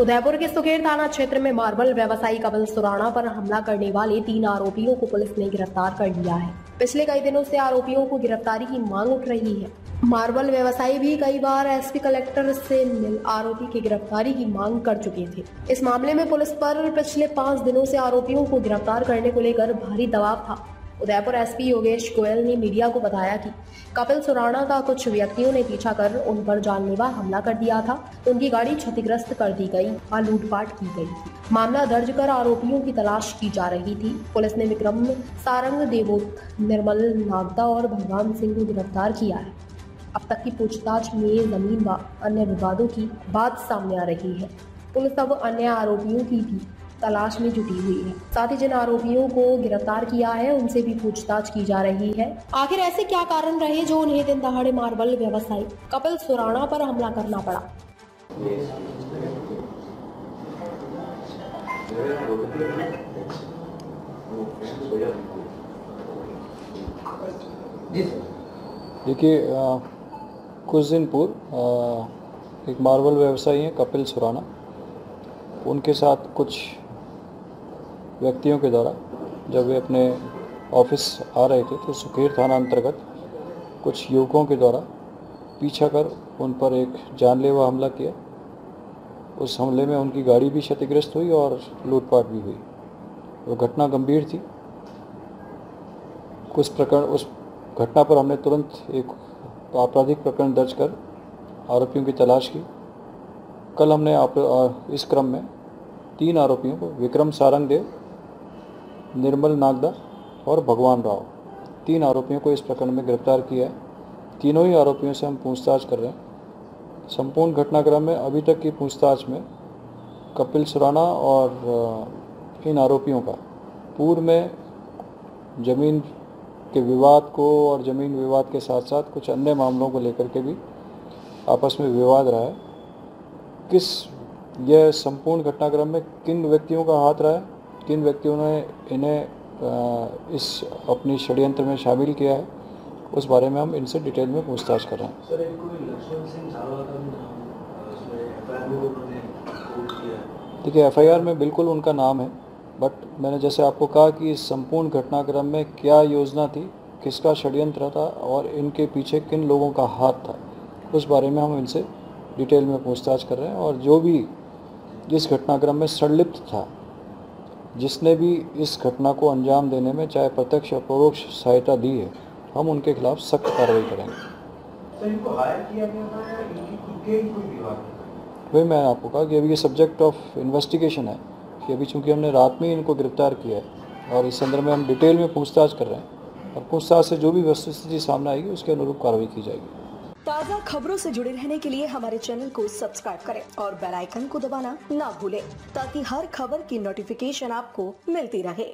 उदयपुर के सुकेर थाना क्षेत्र में मार्बल व्यवसायी कपिल सुराणा पर हमला करने वाले 3 आरोपियों को पुलिस ने गिरफ्तार कर लिया है। पिछले कई दिनों से आरोपियों को गिरफ्तारी की मांग उठ रही है। मार्बल व्यवसायी भी कई बार एसपी कलेक्टर से मिल आरोपी की गिरफ्तारी की मांग कर चुके थे। इस मामले में पुलिस पर पिछले 5 दिनों से आरोपियों को गिरफ्तार करने को लेकर भारी दबाव था। उदयपुर एसपी योगेश गोयल ने मीडिया को बताया कि कपिल सुराणा का कुछ व्यक्तियों ने पीछा कर उन पर जानलेवा हमला कर दिया था। उनकी गाड़ी क्षतिग्रस्त कर दी गई और लूटपाट की गई थी। मामला दर्ज कर आरोपियों की तलाश की जा रही थी। पुलिस ने विक्रम सारंग, देवोत, निर्मल नागदा और भगवान सिंह को गिरफ्तार किया है। अब तक की पूछताछ में जमीन व अन्य विवादों की बात सामने आ रही है। पुलिस अब अन्य आरोपियों की भी तलाश में जुटी हुई है। साथ ही जिन आरोपियों को गिरफ्तार किया है उनसे भी पूछताछ की जा रही है। आखिर ऐसे क्या कारण रहे जो उन्हें दिन दहाड़े मार्बल व्यवसायी कपिल सुराणा पर हमला करना पड़ा। देखिए, कुछ दिन पूर्व एक मार्बल व्यवसायी हैं कपिल सुराणा, उनके साथ कुछ व्यक्तियों के द्वारा जब वे अपने ऑफिस आ रहे थे तो सुकेर थाना अंतर्गत कुछ युवकों के द्वारा पीछा कर उन पर एक जानलेवा हमला किया। उस हमले में उनकी गाड़ी भी क्षतिग्रस्त हुई और लूटपाट भी हुई। वो घटना गंभीर थी। उस घटना पर हमने तुरंत एक आपराधिक प्रकरण दर्ज कर आरोपियों की तलाश की। कल हमने इस क्रम में 3 आरोपियों को, विक्रम सारंगदेव, निर्मल नागदा और भगवान राव, 3 आरोपियों को इस प्रकरण में गिरफ्तार किया है। तीनों ही आरोपियों से हम पूछताछ कर रहे हैं। संपूर्ण घटनाक्रम में अभी तक की पूछताछ में कपिल सुराणा और इन आरोपियों का पूर्व में जमीन के विवाद को और ज़मीन विवाद के साथ साथ कुछ अन्य मामलों को लेकर के भी आपस में विवाद रहा है। यह संपूर्ण घटनाक्रम में किन व्यक्तियों का हाथ रहा है, किन व्यक्तियों ने इन्हें इस अपनी षड्यंत्र में शामिल किया है, उस बारे में हम इनसे डिटेल में पूछताछ कर रहे हैं। सर, एक कोई लक्ष्मण सिंह देखिए, FIR में बिल्कुल उनका नाम है, बट मैंने जैसे आपको कहा कि इस संपूर्ण घटनाक्रम में क्या योजना थी, किसका षड्यंत्र था और इनके पीछे किन लोगों का हाथ था, उस बारे में हम इनसे डिटेल में पूछताछ कर रहे हैं। और जो भी इस घटनाक्रम में संलिप्त था, जिसने भी इस घटना को अंजाम देने में चाहे प्रत्यक्ष या परोक्ष सहायता दी है, हम उनके खिलाफ सख्त कार्रवाई करेंगे। सर, इनको हायर किया गया था या इनकी खुद के ही कोई विवाद? वही मैंने आपको कहा कि अभी ये सब्जेक्ट ऑफ इन्वेस्टिगेशन है कि अभी चूँकि हमने रात में ही इनको गिरफ्तार किया है और इस संदर्भ में हम डिटेल में पूछताछ कर रहे हैं और पूछताछ से जो भी वस्तुस्थिति सामने आएगी उसके अनुरूप कार्रवाई की जाएगी। ताज़ा खबरों से जुड़े रहने के लिए हमारे चैनल को सब्सक्राइब करें और बेल आइकन को दबाना ना भूलें ताकि हर खबर की नोटिफिकेशन आपको मिलती रहे।